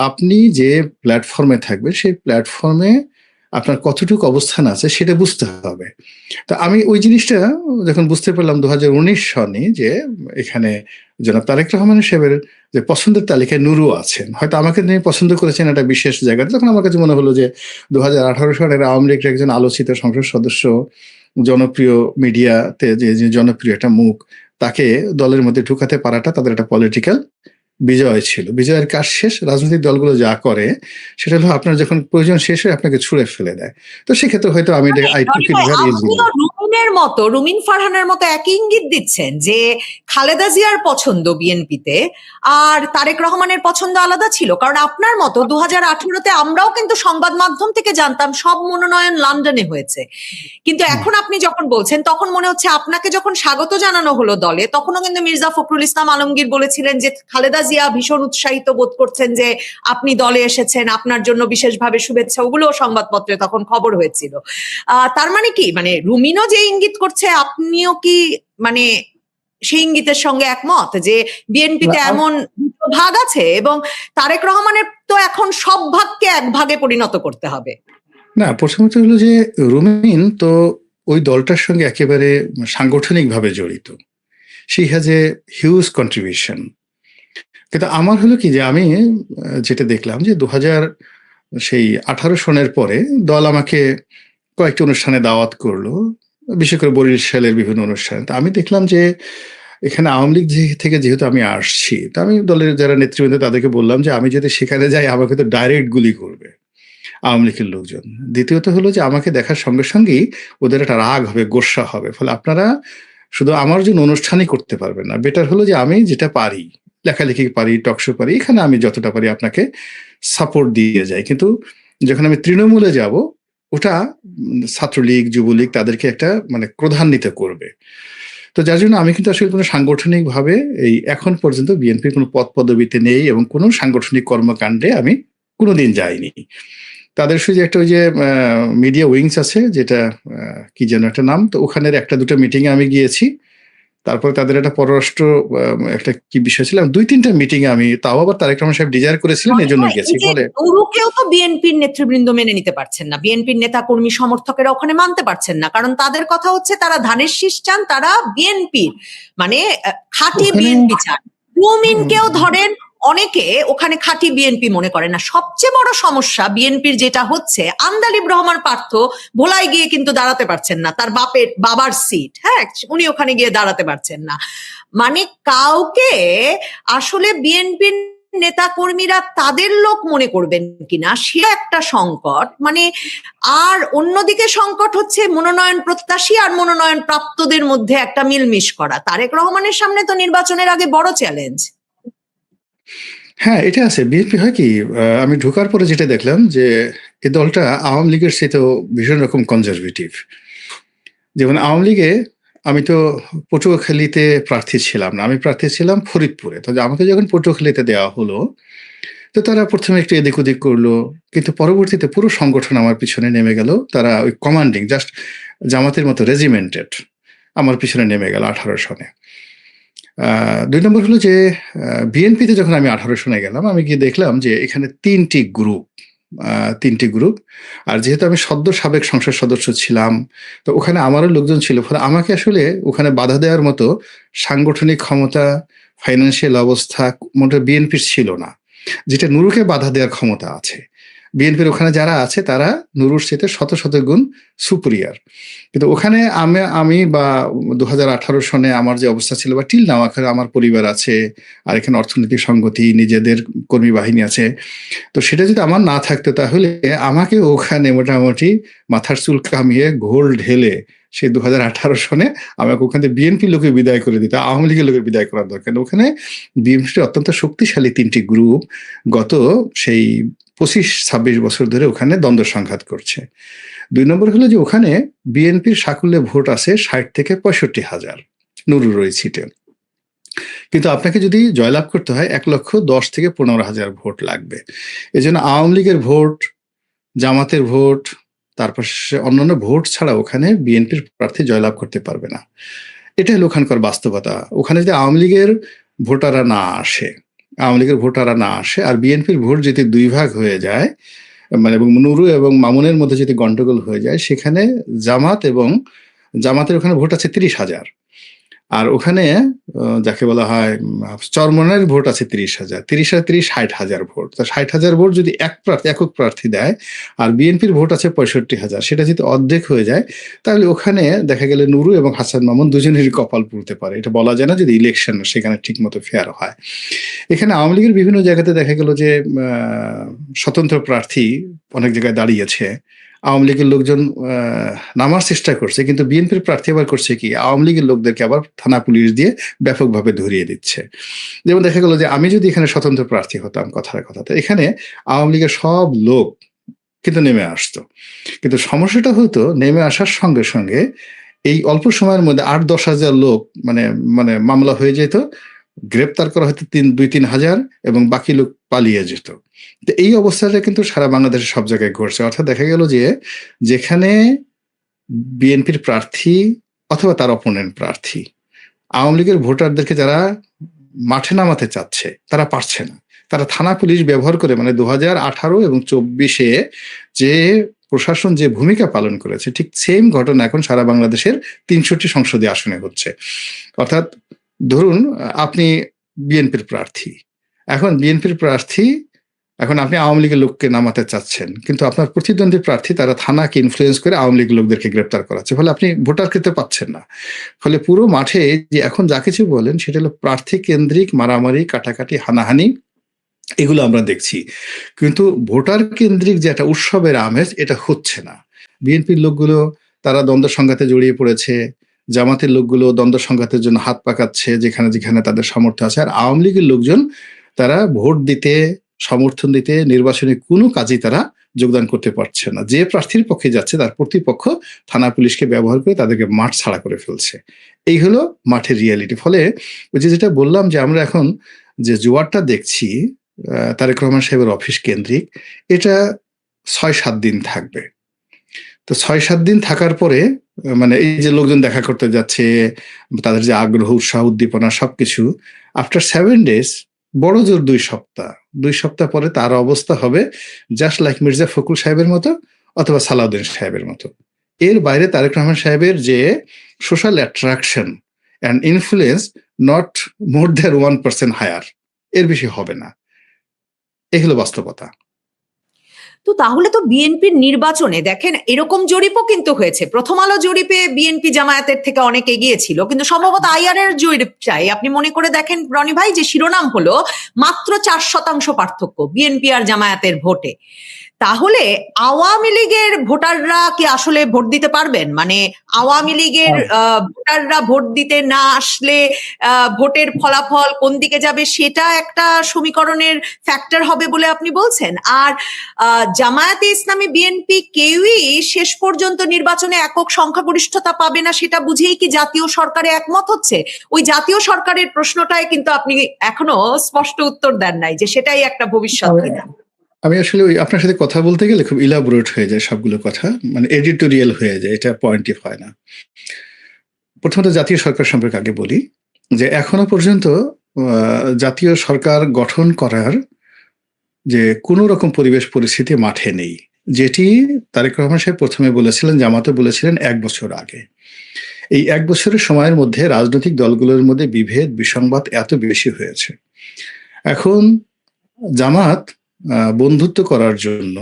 আপনি যে প্ল্যাটফর্মে থাকবেন সেই প্ল্যাটফর্মে আপনার কতটুকু অবস্থান আছে সেটা বুঝতে হবে। তো আমি ওই জিনিসটা যখন বুঝতে পারলাম 2019 সনে যে এখানে জনাব তারেক রহমান সাহেবের যে পছন্দের তালিকায় নুরু আছেন। হয়তো আমাকে তিনি পছন্দ করেছেন একটা বিশেষ জায়গাতে। তখন আমার কাছে মনে হলো যে 2018 সনের আওয়ামী লীগের একজন আলোচিত সংসদ সদস্য, জনপ্রিয় মিডিয়াতে যে জনপ্রিয় একটা মুখ, তাকে দলের মধ্যে ঢুকাতে পারাটা তাদের একটা পলিটিক্যাল বিজয় ছিল। বিজয়ের কাজ শেষ। রাজনৈতিক দলগুলো যা করে সেটা হলো আপনার যখন প্রয়োজন শেষ হয় আপনাকে ছুঁড়ে ফেলে দেয়। তো সেক্ষেত্রে হয়তো আমি I took it very easily. আপনিও রুমিনের মতো, রুমিন ফারহানের মতো একই ইঙ্গিত দিচ্ছেন যে খালেদা জিয়ার পছন্দ বিএনপিতে আর তারেক রহমানের পছন্দ আলাদা ছিল। কারণ আপনার মতো 2018-তে আমরাও কিন্তু সংবাদ মাধ্যম থেকে জানতাম সব মনোনয়ন লন্ডনে হয়েছে। কিন্তু এখন আপনি যখন বলছেন তখন মনে হচ্ছে আপনাকে যখন স্বাগত জানানো হলো দলে, তখনও কিন্তু মির্জা ফখরুল ইসলাম আলমগীর বলেছিলেন যে খালেদা জিয়া ভীষণ উৎসাহিত বোধ করছেন যে আপনি দলে এসেছেন, আপনার জন্য বিশেষভাবে শুভেচ্ছা, ওগুলোও সংবাদপত্রে তখন খবর হয়েছিল। তার মানে কি, মানে রুমিনও যে ইঙ্গিত করছে আপনিও কি মানে সেই ইঙ্গিতের সঙ্গে একমত যে বিএনপিতে এমন ভাগ আছে এবং তারেক রহমানের তো এখন সব ভাগকে এক ভাগে পরিণত করতে হবে? না, প্রথমত হলো যে রুমিন তো ওই দলটার সঙ্গে একেবারে সাংগঠনিকভাবে জড়িত। She has a huge contribution. কিন্তু আমার হলো কি যে আমি যেটা দেখলাম যে 2018 সনের পরে দল আমাকে কয়েকটি অনুষ্ঠানে দাওয়াত করলো, বিশেষ করে বরিশালের বিভিন্ন অনুষ্ঠানে। তো আমি দেখলাম যে এখানে আওয়ামী লীগ থেকে যেহেতু আমি আসছি, তো আমি দলের যারা নেতৃবৃন্দ তাদেরকে বললাম যে আমি যদি সেখানে যাই আমাকে তো ডাইরেক্ট গুলি করবে আওয়ামী লীগের লোকজন। দ্বিতীয়ত হলো যে আমাকে দেখার সঙ্গে সঙ্গেই ওদের একটা রাগ হবে, গোস্সা হবে। ফলে আপনারা শুধু আমার জন্য অনুষ্ঠানই করতে পারবেন না। বেটার হলো যে আমি যেটা পারি, লেখালেখি পারি, টকশো পারি, এখানে আমি যতটা পারি আপনাকে সাপোর্ট দিয়ে যাই। কিন্তু যখন আমি তৃণমূলে যাব, ওটা ছাত্রলীগ, যুবলীগ তাদেরকে একটা মানে ক্রধান্বিত করবে। তো যার জন্য আমি কিন্তু আসলে কোনো সাংগঠনিকভাবে এই এখন পর্যন্ত বিএনপির কোনো পদ পদবিতে নেই এবং কোনো সাংগঠনিক কর্মকাণ্ডে আমি কোনোদিন যাইনি। তাদের শুধু একটা ওই যে মিডিয়া উইংস আছে, যেটা কি যেন একটা নাম, তো ওখানের একটা দুটো মিটিংয়ে আমি গিয়েছি। তারপরে তাদের একটা পররাষ্ট্র একটা কি বিষয় ছিল, 2-3টা মিটিংয়ে আমি, তাও আবার তারেক রহমান সাহেব ডিজায়ার করেছিলেন, মনে এজন্য হয় গেছি। এই যে ফলে নুরুকেও তো বিএনপির নেতৃবৃন্দ মেনে নিতে পারছেন না, বিএনপির নেতা কর্মী সমর্থকেরা ওখানে মানতে পারছেন না, কারণ তাদের কথা হচ্ছে তারা ধানের শীষ চান, তারা বিএনপির মানে খাঁটি ওখানে বিএনপি চান। রুমিনকেও ধরেন অনেকে ওখানে খাঁটি বিএনপি মনে করে না। সবচেয়ে বড় সমস্যা বিএনপির যেটা হচ্ছে, আন্দালিব রহমান পার্থ ভোলায় গিয়ে কিন্তু দাঁড়াতে পারছেন না, তার বাবার সিট, হ্যাঁ, উনি ওখানে গিয়ে দাঁড়াতে পারছেন না। মানে কাউকে আসলে বিএনপির নেতা কর্মীরা তাদের লোক মনে করবেন কিনা সে একটা সংকট। মানে আর অন্যদিকে সংকট হচ্ছে মনোনয়ন প্রত্যাশী আর মনোনয়ন প্রাপ্তদের মধ্যে একটা মিলমিশ করা। তারেক রহমানের সামনে তো নির্বাচনের আগে বড় চ্যালেঞ্জ। হ্যাঁ, এটা আছে। বিএনপি হয় কি, আমি ঢোকার পরে যেটা দেখলাম যে এই দলটা আওয়ামী লীগের চেয়েও ভীষণ রকম কনজারভেটিভ। যেমন আওয়ামী লীগে আমি তো পটুয়াখালীতে প্রার্থী ছিলাম না, আমি প্রার্থী ছিলাম ফরিদপুরে। তো আমাকে যখন পটুয়াখালীতে দেওয়া হলো, তো তারা প্রথমে একটু এদিক ওদিক করলো, কিন্তু পরবর্তীতে পুরো সংগঠন আমার পিছনে নেমে গেল। তারা ওই কমান্ডিং জাস্ট জামাতের মতো রেজিমেন্টেড আমার পিছনে নেমে গেল 18 সনে। 2 নম্বর হলো যে বিএনপিতে যখন আমি 18 সনে গেলাম, আমি গিয়ে দেখলাম যে এখানে 3টি গ্রুপ। আর যেহেতু আমি সদ্য সাবেক সংসদ সদস্য ছিলাম, তো ওখানে আমারও লোকজন ছিল। ফলে আমাকে আসলে ওখানে বাধা দেওয়ার মতো সাংগঠনিক ক্ষমতা, ফাইন্যান্সিয়াল অবস্থা মোটেও বিএনপির ছিল না, যেটা নুরুকে বাধা দেওয়ার ক্ষমতা আছে। বিএনপির ওখানে যারা আছে তারা নুরুর চেয়ে শত শত গুণ সুপিরিয়র। কিন্তু ওখানে আমি বা 2018 সনে আমার যে অবস্থা ছিল, বা টিল নাও, আমার পরিবার আছে, আর এখানে অর্থনৈতিক সংগতি, নিজেদের কর্মী বাহিনী আছে। তো সেটা যদি আমার না থাকতো, তাহলে আমাকে ওখানে মোটামুটি মাথার চুল কামিয়ে ঘোল ঢেলে সেই 2018 সনে আমাকে ওখান থেকে বিএনপি লোকে বিদায় করে দিত, আওয়ামী লীগের লোকের বিদায় করার দরকার। ওখানে বিএনপির অত্যন্ত শক্তিশালী 3টি গ্রুপ গত সেই 25-26 বছর ধরে ওখানে দ্বন্দ্ব সংঘাত করছে। 2 নম্বর হলো যে ওখানে বিএনপির সাকুল্যে ভোট আছে 60 থেকে 65,000 নুরুর ওই সিটে। কিন্তু আপনাকে যদি জয়লাভ করতে হয় 1,10,000 থেকে 15,000 ভোট লাগবে। এজন্য আওয়ামী লীগের ভোট, জামাতের ভোট, তারপর অন্যান্য ভোট ছাড়া ওখানে বিএনপির প্রার্থী জয়লাভ করতে পারবে না। এটাই হলো ওখানকার বাস্তবতা। ওখানে যদি আওয়ামী লীগের ভোটাররা না আসে আর বিএনপির ভোট যদি 2 ভাগ হয়ে যায়, মানে এবং নুরু এবং মামুনের মধ্যে যদি গন্ডগোল হয়ে যায়, সেখানে জামাতের ওখানে ভোট আছে 30,000, আর ওখানে যাকে বলা হয় চরমনের ভোট আছে 30,000, 60,000 ভোট। তা 60,000 ভোট যদি একক প্রার্থী দেয়, আর বিএনপির ভোট আছে 65,000, সেটা যদি অর্ধেক হয়ে যায়, তাহলে ওখানে দেখা গেলে নুরু এবং হাসান মামুন দুজনেরই কপাল পুড়তে পারে। এটা বলা যায় না যদি ইলেকশন সেখানে ঠিক মতো ফেয়ার হয়। এখানে আওয়ামী লীগের বিভিন্ন জায়গাতে দেখা গেল যে স্বতন্ত্র প্রার্থী অনেক জায়গায় দাঁড়িয়েছে, আওয়ামী লীগের লোকজন নামার চেষ্টা করছে, কিন্তু বিএনপির প্রার্থী আবার করছে কি, আওয়ামী লীগের লোকদেরকে আবার থানা পুলিশ দিয়ে ব্যাপকভাবে ধরিয়ে দিচ্ছে। যেমন দেখা গেল যে আমি যদি এখানে স্বতন্ত্র প্রার্থী হতাম, কথাতে এখানে আওয়ামী লীগের সব লোক কিন্তু নেমে আসতো। কিন্তু সমস্যাটা হতো, নেমে আসার সঙ্গে সঙ্গে এই অল্প সময়ের মধ্যে 8-10 হাজার লোক মানে মামলা হয়ে যেত, গ্রেপ্তার করা হতো 2-3 হাজার, এবং বাকি লোক পালিয়ে যেত। তো এই অবস্থাটা কিন্তু সারা বাংলাদেশের সব জায়গায় ঘটছে। অর্থাৎ দেখা গেল যে যেখানে বিএনপির প্রার্থী অথবা তার অপোনেন্ট প্রার্থী আওয়ামী লীগের ভোটারদেরকে যারা মাঠে নামাতে চাচ্ছে, তারা পারছে না। তারা থানা পুলিশ ব্যবহার করে, মানে 2018 এবং 24-এ যে প্রশাসন যে ভূমিকা পালন করেছে, ঠিক সেম ঘটনা এখন সারা বাংলাদেশের 300টি সংসদীয় আসনে হচ্ছে। অর্থাৎ ধরুন আপনি বিএনপির প্রার্থী, এখন আপনি আওয়ামী লীগের লোককে নামাতে চাচ্ছেন, কিন্তু আপনার প্রতিদ্বন্দ্বী প্রার্থী তারা থানাকে ইনফ্লুয়েন্স করে আওয়ামী লীগের লোকদেরকে গ্রেপ্তার করাচ্ছে, ফলে আপনি ভোটার করতে পাচ্ছেন না। ফলে পুরো মাঠে যে এখন যা কিছু বলেন সেটা হলো প্রার্থী কেন্দ্রিক মারামারি, কাটাকাটি, হানাহানি, এগুলো আমরা দেখছি। কিন্তু ভোটার কেন্দ্রিক যে একটা উৎসবের আমেজ, এটা হচ্ছে না। বিএনপির লোকগুলো তারা দ্বন্দ্ব সংঘাতে জড়িয়ে পড়েছে, জামাতের লোকগুলো দ্বন্দ্ব সংঘাতের জন্য হাত পাকাচ্ছে যেখানে যেখানে তাদের সামর্থ্য আছে, আর আওয়ামী লীগের লোকজন তারা ভোট দিতে, সমর্থন দিতে, নির্বাচনে কোনো কাজেই তারা যোগদান করতে পারছে না। যে প্রার্থীর পক্ষে যাচ্ছে তার প্রতিপক্ষ থানা পুলিশকে ব্যবহার করে তাদেরকে মাঠ ছাড়া করে ফেলছে। এই হলো মাঠের রিয়ালিটি। ফলে ওই যে যেটা বললাম যে আমরা এখন যে জোয়ারটা দেখছি তারেক রহমান সাহেবের অফিস কেন্দ্রিক, এটা ৬-৭ দিন থাকবে। তো ৬-৭ দিন থাকার পরে মানে এই যে লোকজন দেখা করতে যাচ্ছে, তাদের যে আগ্রহ, উৎসাহ, উদ্দীপনা সবকিছু, আফটার 7 days, বড় জোর 2 সপ্তাহ পরে তার অবস্থা হবে জাস্ট লাইক মির্জা ফখরুল সাহেবের মতো অথবা সালাউদ্দিন সাহেবের মতো। এর বাইরে তারেক রহমান সাহেবের যে social attraction and influence not more than 1% higher, এর বেশি হবে না। এই হলো বাস্তবতা। তো তাহলে তো বিএনপির নির্বাচনে দেখেন এরকম জরিপও কিন্তু হয়েছে। প্রথম আলো জরিপে বিএনপি জামায়াতের থেকে অনেক এগিয়ে ছিল, কিন্তু সম্ভবত আইআর এর জরিপ চাই আপনি মনে করে দেখেন রনি ভাই, যে শিরোনাম হলো মাত্র 4% পার্থক্য বিএনপি আর জামায়াতের ভোটে। তাহলে আওয়ামী লীগের ভোটাররা কি আসলে ভোট দিতে পারবেন? মানে আওয়ামী লীগের ভোটাররা ভোট দিতে না আসলে ভোটের ফলাফল কোন দিকে যাবে সেটা একটা সমীকরণের ফ্যাক্টর হবে বলে আপনি বলছেন। আর জামায়াতে ইসলামী বিএনপি কেউই শেষ পর্যন্ত নির্বাচনে একক সংখ্যাগরিষ্ঠতা পাবে না সেটা বুঝেই কি জাতীয় সরকারে একমত হচ্ছে? ওই জাতীয় সরকারের প্রশ্নটাই কিন্তু আপনি এখনো স্পষ্ট উত্তর দেন নাই যে সেটাই একটা ভবিষ্যৎ কিনা। আমি আসলে ওই আপনার সাথে কথা বলতে গেলে খুব ইলাবোরেট হয়ে যায় সবগুলো কথা, মানে এডিটোরিয়াল হয়ে যায়, এটা পয়েন্টিভ হয় না। প্রথমত জাতীয় সরকার সম্পর্কে আগে বলি যে এখনো পর্যন্ত জাতীয় সরকার গঠন করার যে কোনো রকম পরিবেশ পরিস্থিতি মাঠে নেই, যেটি তারেক রহমান সাহেব প্রথমে বলেছিলেন, জামাতে বলেছিলেন 1 বছর আগে। এই 1 বছরের সময়ের মধ্যে রাজনৈতিক দলগুলোর মধ্যে বিভেদ, বিসংবাদ এত বেশি হয়েছে। এখন জামাত বন্ধুত্ব করার জন্য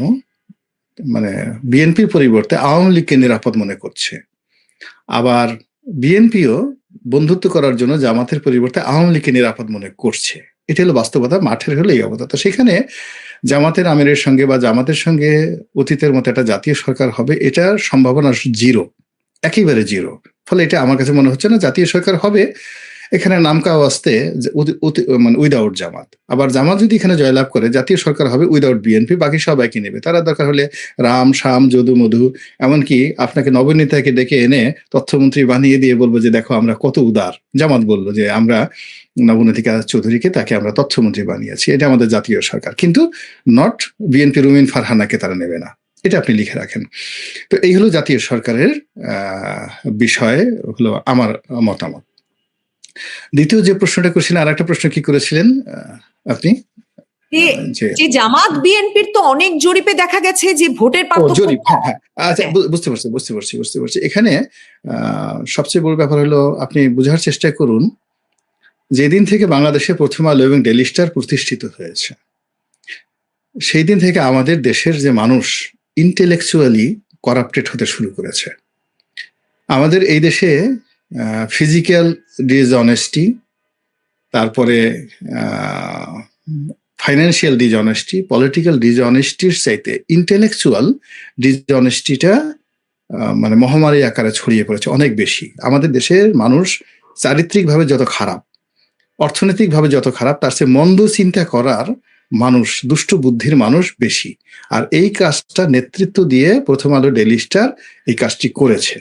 মানে বিএনপির পরিবর্তে আওয়ামী লীগকে নিরাপদ মনে করছে, আবার বিএনপিও বন্ধুত্ব করার জন্য জামাতের পরিবর্তে আওয়ামী লীগকে নিরাপদ মনে করছে। এটা হলো বাস্তবতা, মাঠের হলো এই অবস্থা। তো সেখানে জামাতের আমিরের সঙ্গে বা জামাতের সঙ্গে অতীতের মতো একটা জাতীয় সরকার হবে, এটার সম্ভাবনা জিরো, একেবারে জিরো। ফলে এটা আমার কাছে মনে হচ্ছে না জাতীয় সরকার হবে এখানে নামকাও আসতে মানে উইদাউট জামাত। আবার জামাত যদি এখানে জয়লাভ করে জাতীয় সরকার হবে উইদাউট বিএনপি, বাকি সবাইকে নেবে। তারা দরকার হলে রাম শাম যদু মধু, এমনকি আপনাকে নবনীতাকে ডেকে এনে তথ্যমন্ত্রী বানিয়ে দিয়ে বলবো যে দেখো আমরা কত উদার। জামাত বলবো যে আমরা নবনীতিকা চৌধুরীকে তাকে আমরা তথ্যমন্ত্রী বানিয়েছি, এটা আমাদের জাতীয় সরকার, কিন্তু নট বিএনপি রুমিন ফারহানাকে তারা নেবে না। এটা আপনি লিখে রাখেন। তো এই হলো জাতীয় সরকারের বিষয়ে হলো আমার মতামত। দ্বিতীয় যে প্রশ্নটা করেছিলেন, আর একটা প্রশ্ন কি করেছিলেন আপনি? যে জামাত বিএনপির তো অনেক জরিপে দেখা গেছে যে ভোটের পার্থক্য। আচ্ছা, বুঝতে পারছি। এখানে সবচেয়ে বড় ব্যাপার হলো আপনি বোঝার চেষ্টা করুন, যেদিন থেকে বাংলাদেশে প্রথম আলো এবং ডেইলি স্টার প্রতিষ্ঠিত হয়েছে সেই দিন থেকে আমাদের দেশের যে মানুষ ইন্টেলেকচুয়ালি করাপ্টেড হতে শুরু করেছে। আমাদের এই দেশে ফিজিক্যাল ডিসঅনেস্টি, তারপরে ফাইন্যান্সিয়াল ডিসঅনেস্টি, পলিটিক্যাল ডিসঅনেস্টির চাইতে ইন্টেলেকচুয়াল ডিসঅনেস্টিটা মানে মহামারী আকারে ছড়িয়ে পড়েছে অনেক বেশি। আমাদের দেশের মানুষ চারিত্রিকভাবে যত খারাপ, অর্থনৈতিকভাবে যত খারাপ, তার চেয়ে মন্দ চিন্তা করার মানুষ, দুষ্ট বুদ্ধির মানুষ বেশি। আর এই কাজটা নেতৃত্ব দিয়ে প্রথম আলো ডেইলি স্টার এই কাজটি করেছে।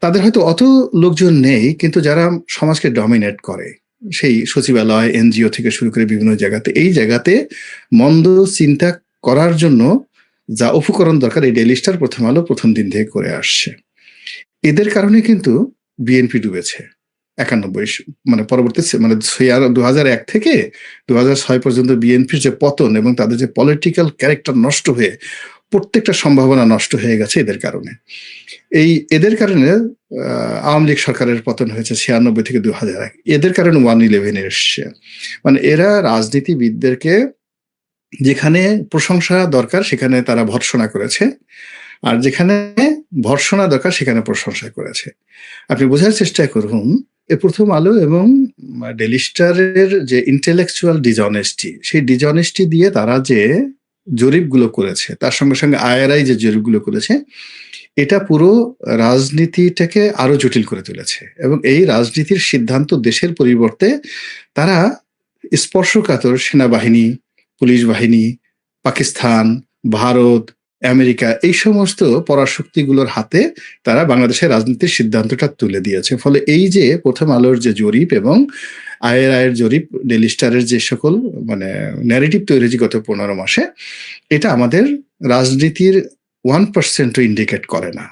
তাদের হয়তো অত লোকজন নেই, কিন্তু যারা সমাজকে ডমিনেট করে, সেই সচিবালয়, এনজিও থেকে শুরু করে বিভিন্ন জায়গাতে, এই জায়গাতে মন্দ চিন্তা করার জন্য যা উপকরণ দরকার এই ডেইলি স্টার প্রথম আলো প্রথম দিন থেকে করে আসছে। এদের কারণে কিন্তু বিএনপি ডুবেছে 91 মানে পরবর্তী মানে 2001 থেকে 2006 পর্যন্ত বিএনপির যে পতন এবং তাদের যে পলিটিক্যাল ক্যারেক্টার নষ্ট হয়ে প্রত্যেকটা সম্ভাবনা নষ্ট হয়ে গেছে এদের কারণে। এদের কারণে আওয়ামী লীগ সরকারের পতন হয়েছে 96 থেকে 2001। এদের কারণে 111 এসছে। মানে এরা রাজনীতিবিদদেরকে যেখানে প্রশংসা দরকার সেখানে তারা ভর্ৎসনা করেছে, আর যেখানে ভর্ৎসনা দরকার সেখানে প্রশংসা করেছে। আপনি বোঝার চেষ্টা করুন, প্রথম আলো এবং ডেইলি স্টারের যে ইন্টেলেকচুয়াল ডিসঅনেস্টি, সেই ডিসঅনেস্টি দিয়ে তারা যে জরিপগুলো করেছে, তার সঙ্গে সঙ্গে আইআরআই যে জরিপগুলো করেছে, এটা পুরো রাজনীতিটাকে আরো জটিল করে তুলেছে এবং এই রাজনীতির সিদ্ধান্ত দেশের পরিবর্তে তারা স্পর্শকাতর সেনাবাহিনী, পুলিশ বাহিনী, পাকিস্তান, ভারত, আমেরিকা এই সমস্ত পরাশক্তিগুলোর হাতে তারা বাংলাদেশের রাজনীতির সিদ্ধান্তটা তুলে দিয়েছে। ফলে এই যে প্রথম আলোর যে জরিপ এবং আয়ের জরিপ, ডেইলি স্টারের যে সকল মানে ন্যারেটিভ তৈরি হয়েছে গত 15 মাসে, এটা আমাদের রাজনীতির 1% ইন্ডিকেট করে না,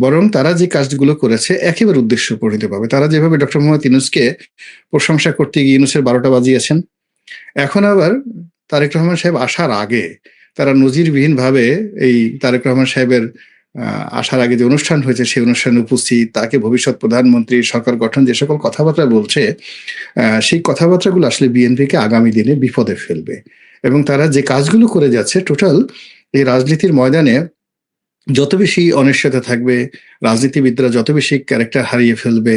বরং তারা যে কাজগুলো করেছে একেবারে উদ্দেশ্য পরিণতভাবে। তারা যেভাবে ডক্টর মোহাম্মদ ইউনূসকে প্রশংসা করতে গিয়ে ইউনূসের 12টা বাজিয়েছেন, এখন আবার তারেক রহমান সাহেব আসার আগে তারা নজিরবিহীনভাবে এই তারেক রহমান সাহেবের আসার আগে যে অনুষ্ঠান হয়েছে সেই অনুষ্ঠানে উপস্থিত, তাকে ভবিষ্যৎ প্রধানমন্ত্রী, সরকার গঠন যে সকল কথাবার্তা বলছে, সেই কথাবার্তাগুলো আসলে বিএনপিকে আগামী দিনে বিপদে ফেলবে। এবং তারা যে কাজগুলো করে যাচ্ছে, টোটাল এই রাজনীতির ময়দানে যত বেশি অনিশ্চয়তা থাকবে, রাজনীতিবিদরা যত বেশি ক্যারেক্টার হারিয়ে ফেলবে,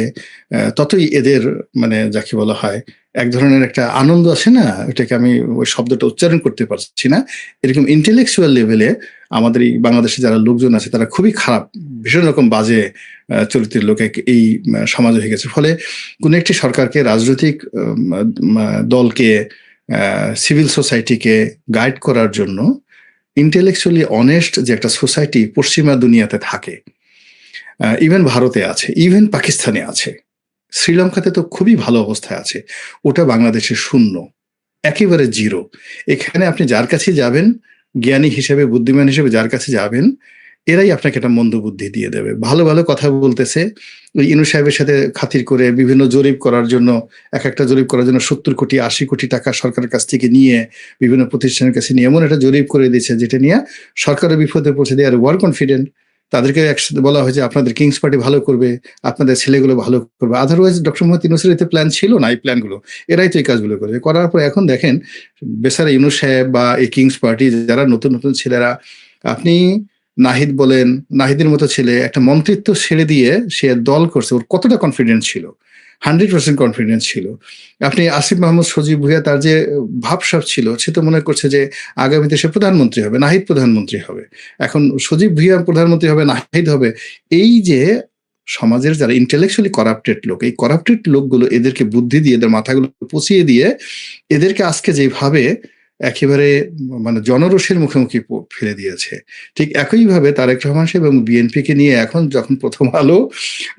ততই এদের মানে যাকে বলা হয় এক ধরনের একটা আনন্দ আছে না, ওটাকে আমি ওই শব্দটা উচ্চারণ করতে পারছি না, এরকম ইন্টেলেকচুয়াল লেভেলে আমাদের এই বাংলাদেশে যারা লোকজন আছে তারা খুবই খারাপ, ভীষণ রকম বাজে চরিত্রের লোক এই সমাজে হয়ে গেছে। ফলে কোন একটি সরকারকে, রাজনৈতিক দলকে, সিভিল সোসাইটিকে গাইড করার জন্য ইন্টেলেকচুয়ালি অনেস্ট যে একটা সোসাইটি পশ্চিমা দুনিয়াতে থাকে, ইভেন ভারতে আছে, ইভেন পাকিস্তানে আছে, শ্রীলঙ্কাতে তো খুবই ভালো অবস্থায় আছে, ওটা বাংলাদেশে শূন্য, একেবারে জিরো। এখানে আপনি যার কাছে যাবেন, জ্ঞানী হিসেবে, বুদ্ধিমান হিসেবে যার কাছে যাবেন, এরাই আপনাকে একটা মন্দ বুদ্ধি দিয়ে দেবে। ভালো ভালো কথা বলতেছে, ওই ইনু সাহেবের সাথে খাতির করে বিভিন্ন জরিপ করার জন্য, এক একটা জরিপ করার জন্য 70 কোটি 80 কোটি টাকা সরকারের কাছ থেকে নিয়ে বিভিন্ন প্রতিষ্ঠানের কাছে নিয়ে এমন একটা জরিপ করে দিয়েছে যেটা নিয়ে সরকারের বিপদে পড়ছে। দিয়ে আর ওয়ার কনফিডেন্ট, তাদেরকে একসাথে বলা হয়েছে আপনাদের কিংস পার্টি ভালো করবে, আপনাদের ছেলেগুলো ভালো করবে। আদারওয়াইজ ডক্টর মোহাম্মদ ইউনূসের এতে প্ল্যান ছিল না, এই প্ল্যানগুলো এরাই তো এই কাজগুলো করেছে। করার পর এখন দেখেন বেচারা ইউনূস সাহেব বা এই কিংস পার্টি যারা নতুন নতুন ছেলেরা, আপনি নাহিদ বলেন, নাহিদের মতো ছেলে একটা মন্ত্রিত্ব ছেড়ে দিয়ে সে দল করছে, ওর কতটা কনফিডেন্স ছিল, 100% কনফিডেন্স ছিল। আপনি আসিফ মাহমুদ সজীব ভুঁইয়া, তার যে ভাবসাব ছিল, সে তো মনে করছে যে আগামীতে সে প্রধানমন্ত্রী হবে, নাহিদ প্রধানমন্ত্রী হবে। এখন সজীব ভুঁইয়া প্রধানমন্ত্রী হবে, নাহিদ হবে। এই যে সমাজের যারা ইন্টেলেকচুয়ালি করাপ্টেড লোক, এই করাপ্টেড লোকগুলো এদেরকে বুদ্ধি দিয়ে, এদের মাথাগুলো পচিয়ে দিয়ে এদেরকে আজকে যেভাবে একেবারে মানে জনরোষের মুখোমুখি ফেলে দিয়েছে, ঠিক একইভাবে তারেক রহমান সাহেব এবং বিএনপিকে নিয়ে এখন যখন প্রথম আলো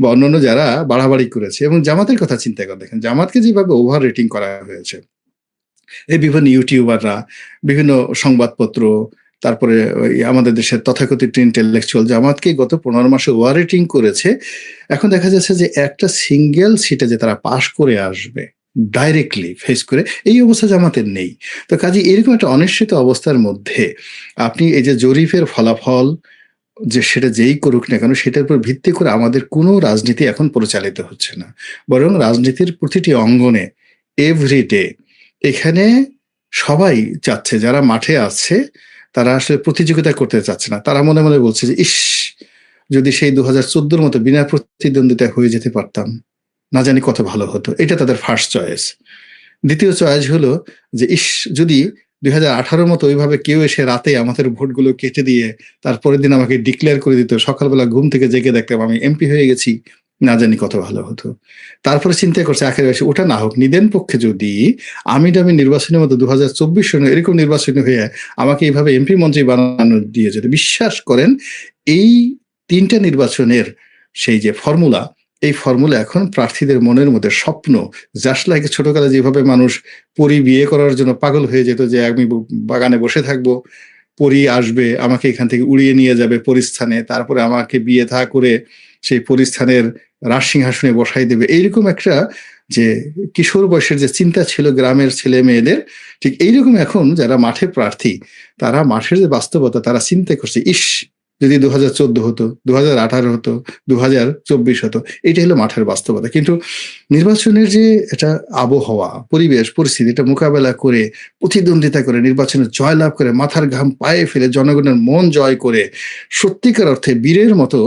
বা অন্যান্য যারা বাড়াবাড়ি করেছে, এবং জামাতের কথা চিন্তা করে দেখেন, জামাতকে যেভাবে ওভার রেটিং করা হয়েছে, এই বিভিন্ন ইউটিউবাররা, বিভিন্ন সংবাদপত্র, তারপরে আমাদের দেশের তথাকথিত ইন্টেলেকচুয়াল জামাতকে গত 15 মাসে ওভার রেটিং করেছে। এখন দেখা যাচ্ছে যে একটা সিঙ্গেল সিটে যে তারা পাশ করে আসবে ডাইরেক্টলি ফেস করে, এই অবস্থা জামাতের নেই। তো কাজে এরকম একটা অনিশ্চিত অবস্থার মধ্যে আপনি এই যে জরিপের ফলাফল, যে সেটা যেই করুক না কেন, সেটার উপর ভিত্তি করে আমাদের কোনো রাজনীতি এখন পরিচালিত হচ্ছে না, বরং রাজনীতির প্রতিটি অঙ্গনে এভরিডে এখানে সবাই চাচ্ছে, যারা মাঠে আছে তারা আসলে প্রতিযোগিতা করতে চাচ্ছে না, তারা মনে মনে বলছে যে ইস, যদি সেই 2014 মতো বিনা প্রতিদ্বন্দ্বিতা হয়ে যেতে পারতাম, না জানি কত ভালো হতো। এটা তাদের ফার্স্ট চয়েস। দ্বিতীয় চয়েস হলো যে ইস, যদি 2018 মতো ওইভাবে কেউ এসে রাতে আমাদের ভোটগুলো কেটে দিয়ে তারপরের দিন আমাকে ডিক্লেয়ার করে দিত, সকালবেলা ঘুম থেকে জেগে দেখতাম আমি এমপি হয়ে গেছি, না জানি কত ভালো হতো। তারপরে চিন্তা করছে আখের বয়সে ওটা না হোক, নিদেন পক্ষে যদি আমি নির্বাচনের মতো 2024 সনে এরকম নির্বাচনী হয়ে আমাকে এইভাবে এমপি মন্ত্রী বানানো দিয়ে যেত, বিশ্বাস করেন এই 3টা নির্বাচনের সেই যে ফর্মুলা, এই ফর্মুলা এখন প্রার্থীদের মনের মধ্যে স্বপ্ন। জাস্ট লাইক ছোটকালে যেভাবে মানুষ পরি বিয়ে করার জন্য পাগল হয়ে যেত, যে আমি বাগানে বসে থাকবো, পরি আসবে আমাকে এখান থেকে উড়িয়ে নিয়ে যাবে পরিস্থানে, তারপরে আমাকে বিয়ে থা করে সেই পরিস্থানের রাজসিংহাসনে বসাই দেবে, এইরকম একটা যে কিশোর বয়সের যে চিন্তা ছিল গ্রামের ছেলে মেয়েদের, ঠিক এইরকম এখন যারা মাঠে প্রার্থী, তারা মাঠের যে বাস্তবতা তারা চিন্তা করছে, ইস যদি 2014 হতো, 2018 হতো, 2024 হতো। এটা হলো মাঠের বাস্তবতা। কিন্তু নির্বাচনের যে এটা আবহাওয়া, পরিবেশ, পরিস্থিতি, এটা মোকাবেলা করে, প্রতিদ্বন্দ্বিতা করে, নির্বাচনে জয়লাভ করে, মাথার ঘাম পায়ে ফেলে, জনগণের মন জয় করে, সত্যিকার অর্থে বীরের মতো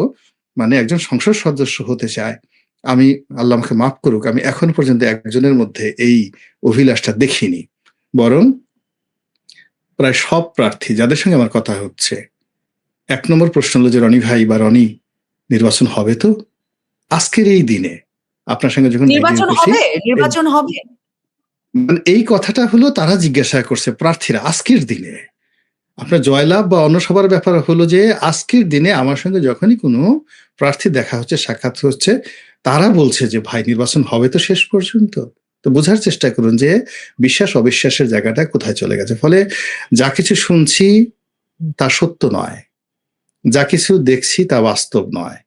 মানে একজন সংসদ সদস্য হতে চায়, আমি, আল্লাহ আমাকে মাফ করুক, আমি এখন পর্যন্ত একজনের মধ্যে এই অভিলাষটা দেখিনি। বরং প্রায় সব প্রার্থী যাদের সঙ্গে আমার কথা হচ্ছে, এক নম্বর প্রশ্ন হলো যে রনি ভাই বা রনি, নির্বাচন হবে তো আজকের এই দিনে? আপনার সঙ্গে যখন নির্বাচন হবে, নির্বাচন হবে। মানে এই কথাটা হলো তারা জিজ্ঞাসা করছে প্রার্থীরা আজকের দিনে। আপনার জয়লাভ বা অন্য সবার ব্যাপার হলো যে আজকের দিনে আমার সঙ্গে যখনই কোনো প্রার্থী দেখা হচ্ছে, সাক্ষাৎ হচ্ছে, তারা বলছে যে ভাই নির্বাচন হবে তো শেষ পর্যন্ত। তো বোঝার চেষ্টা করুন যে বিশ্বাস অবিশ্বাসের জায়গাটা কোথায় চলে গেছে। ফলে যা কিছু শুনছি তা সত্য নয়, যা কিছু দেখছি তা বাস্তব নয়,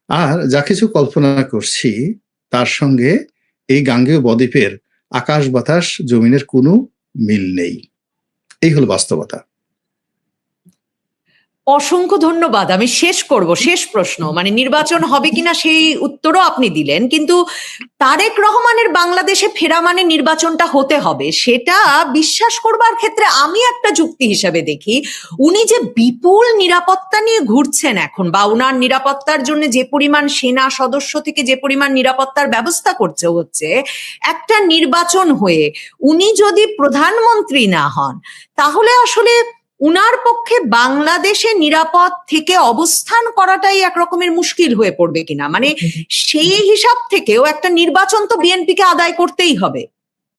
আর যা কিছু কল্পনা করছি তার সঙ্গে এই গাঙ্গেয় বদ্বীপের আকাশ বাতাস জমিনের কোনো মিল নেই। এই হলো বাস্তবতা। অসংখ্য ধন্যবাদ। আমি শেষ করব, শেষ প্রশ্ন, মানে নির্বাচন হবে কিনা সেই উত্তরও আপনি দিলেন, কিন্তু তারেক রহমানের বাংলাদেশে ফেরা মানে নির্বাচনটা হতে হবে, সেটা বিশ্বাস করবার ক্ষেত্রে আমি একটা যুক্তি হিসেবে দেখি, উনি যে বিপুল নিরাপত্তা নিয়ে ঘুরছেন এখন, বা উনার নিরাপত্তার জন্য যে পরিমাণ সেনা সদস্য থেকে যে পরিমাণ নিরাপত্তার ব্যবস্থা করছে হচ্ছে, একটা নির্বাচন হয়ে উনি যদি প্রধানমন্ত্রী না হন, তাহলে আসলে উনার পক্ষে বাংলাদেশে নিরাপদ থেকে অবস্থান করাটাই একরকমের মুশকিল হয়ে পড়বে কিনা, মানে সেই হিসাব থেকেও একটা নির্বাচন তো বিএনপিকে আদায় করতেই হবে।